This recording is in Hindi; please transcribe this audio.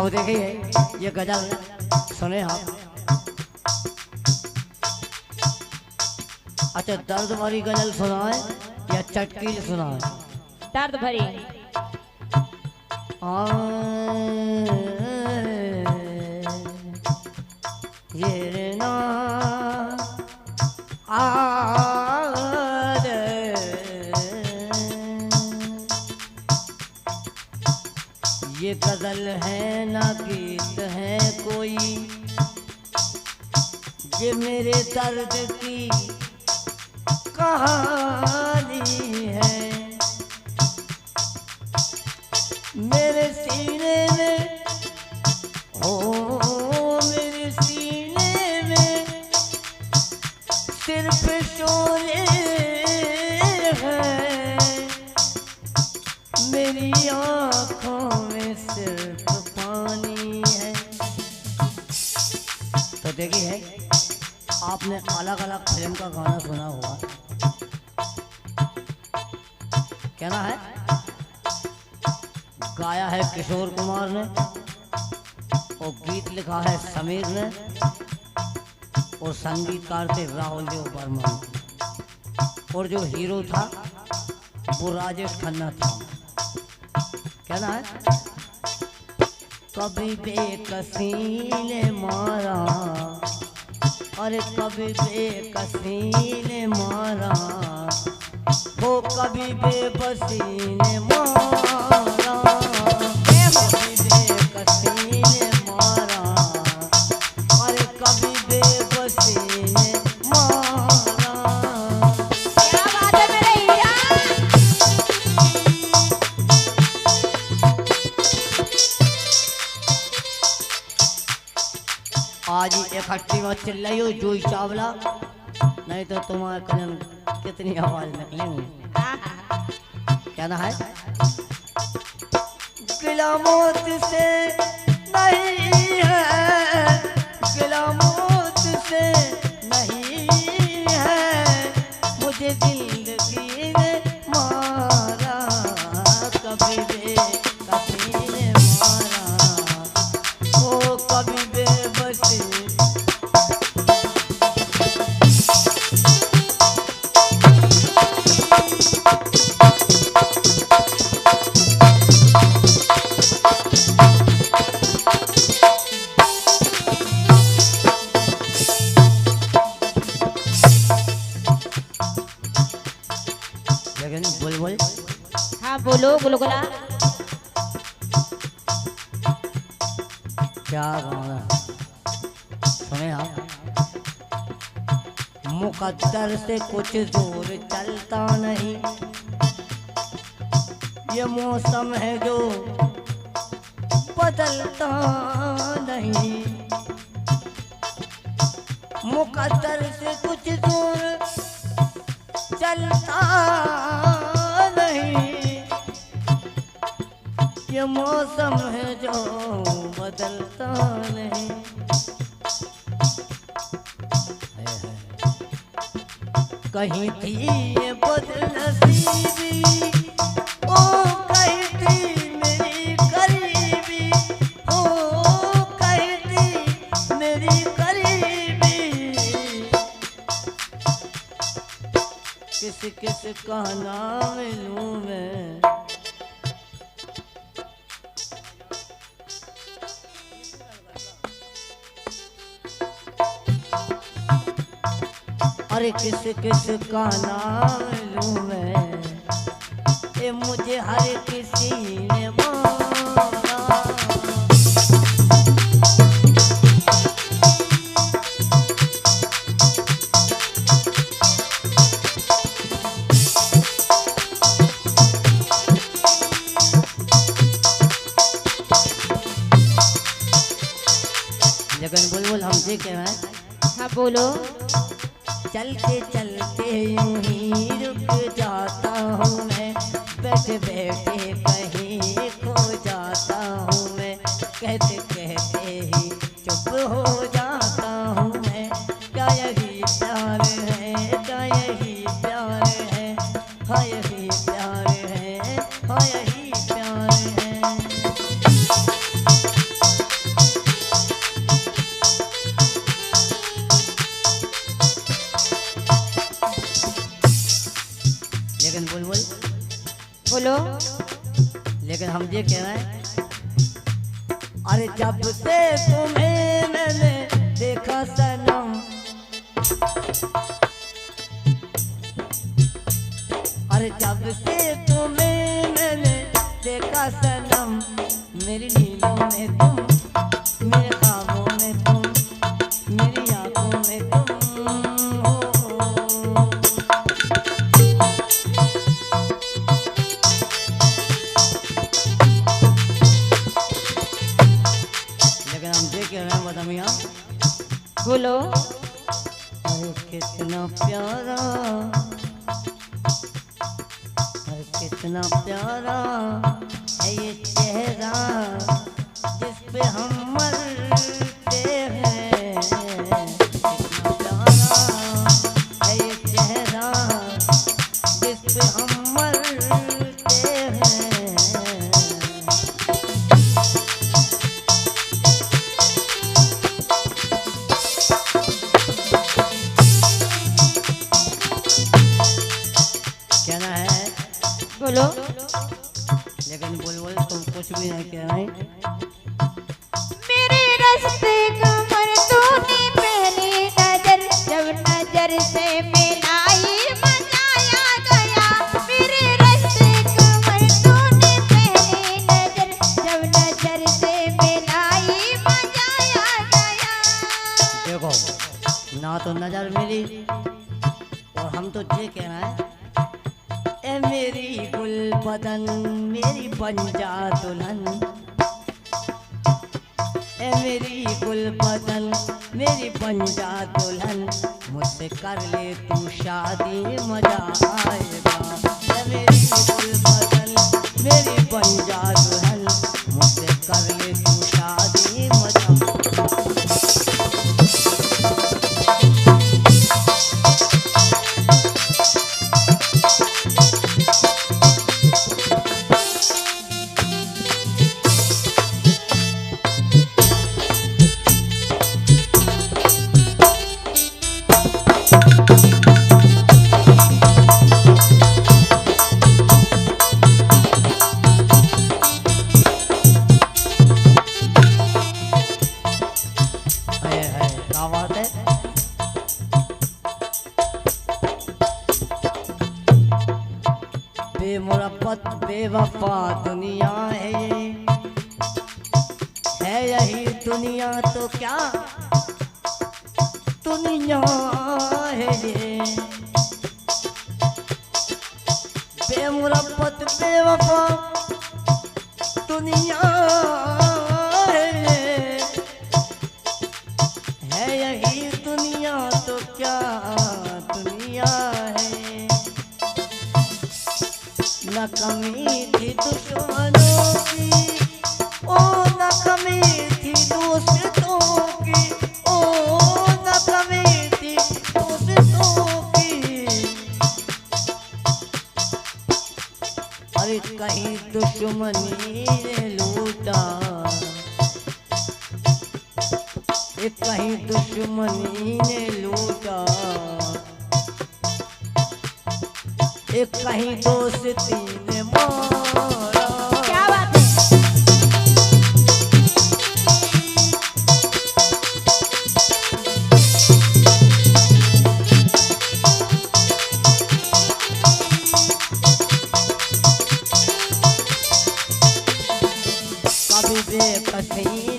अब देखिए ये गजल सुने आप। अच्छा दर्द भरी गजल सुनाए या चटकील सुनाए? दर्द भरी। ये ना ये गजल है ना गीत है कोई, ये मेरे दर्द की कहानी है। मेरे सीने में हो, मेरे सीने में सिर्फ शोले हैं, मेरी आँखों में सिर्फ पानी है। तो देखिए आपने अलग अलग फिल्म का गाना सुना होगा, क्या ना है? गाया है किशोर कुमार ने और गीत लिखा है समीर ने और संगीतकार थे राहुल देव बर्मन और जो हीरो था वो राजेश खन्ना था। क्या ना है? कभी बेकसी ने मारा, अरे कभी बेकसी ने मारा, वो कभी बेबसी ने मारा, कभी बेकसी ने मारा, अरे कभी बेबसी ने मारा। क्या बात है मेरे हीरा। आज इकट्ठी मत चिल्लाई हो जूही चावला, नहीं तो तुम्हारे कन कितनी आवाज निकलेंगी। क्या ना है? गिला मौत से नहीं है, गिला मौत से नहीं है, मुझे जिंदगी ने मारा, कभी बेकसी ने मारा, ओ कभी बेबसी। लेकिन बुलबुल हाँ बोलो गुलगुला। क्या गाना सुने आप। मुकद्दर से कुछ दूर चलता नहीं, ये मौसम है जो बदलता नहीं, मुकद्दर से कुछ दूर चलता नहीं, ये मौसम है जो बदलता नहीं। कहीं थी ये बदनसीबी, ओ कहीं थी मेरी करीबी, ओ कहीं थी मेरी करीबी, किस किस का नाम लूं मैं। अरे किस किस का नाम लूं मैं, ये मुझे हर किसी ने मारा। लेकिन बुलबुल हमसे क्या है? हाँ बोलो। चलते चलते यूं ही रुक जाता हूँ मैं, बैठे बैठे कहीं खो जाता हूँ मैं, कहते कहते ही चुप हो जाता हूँ मैं। क्या यही प्यार है, क्या यही प्यार है, हाँ यही प्यार है, हाँ यही प्यार है। लेकिन हम ये कह रहे हैं, अरे जब से तुम्हें मैंने देखा सनम, अरे जब से तुम्हें मैंने देखा सनम, मेरी नींदों में तुम, मेरे ख्वाबों में तुम, मेरी आंखों में तुम हो। लेकिन हम ये कह रहे हैं बदमिया, बोलो। अरे कितना प्यारा, अरे कितना प्यारा है ये चेहरा जिस पे हम मरते हैं। कितना प्यारा है ये चेहरा जिस पे हम मरते हैं। कहना है, बोलो। लेकिन बोल तुम कुछ भी नहीं कह रहे। मेरे रास्ते कमर तूने पहली नजर, जब नजर से मिलाई मचाया गया। मेरे रास्ते कमर तूने पहली नजर, जब नजर से मिलाई मचाया गया। देखो ना तो नजर मिली और हम तो ये कह रहे हैं, ए मेरी गुल बदन मेरी बंजा दुल्हन, ए मेरी गुल बदन मेरी बंजा दुल्हन, मुझसे कर ले तू शादी मजा आएगा। ए मेरी गुल बदन मेरी बंजा दुल्हन, मुझसे कर ले तू शादी मजा। क्या बात है। बेमुरब्बत बेवफा दुनिया है यही दुनिया तो क्या दुनिया है ये। बेमुरब्बत बेवफा दुनिया है यही दुनिया तो क्या दुनिया है। न कमी थी दुश्मनों की, ओ न कमी थी दोस्तों की, ओ न कमी थी दोस्तों की। अरे कहीं दुश्मनी ने लूटा, कहीं दुश्मनी ने लूटा, एक कहीं दोस्ती ने मारा। क्या बात है। कभी बेकसी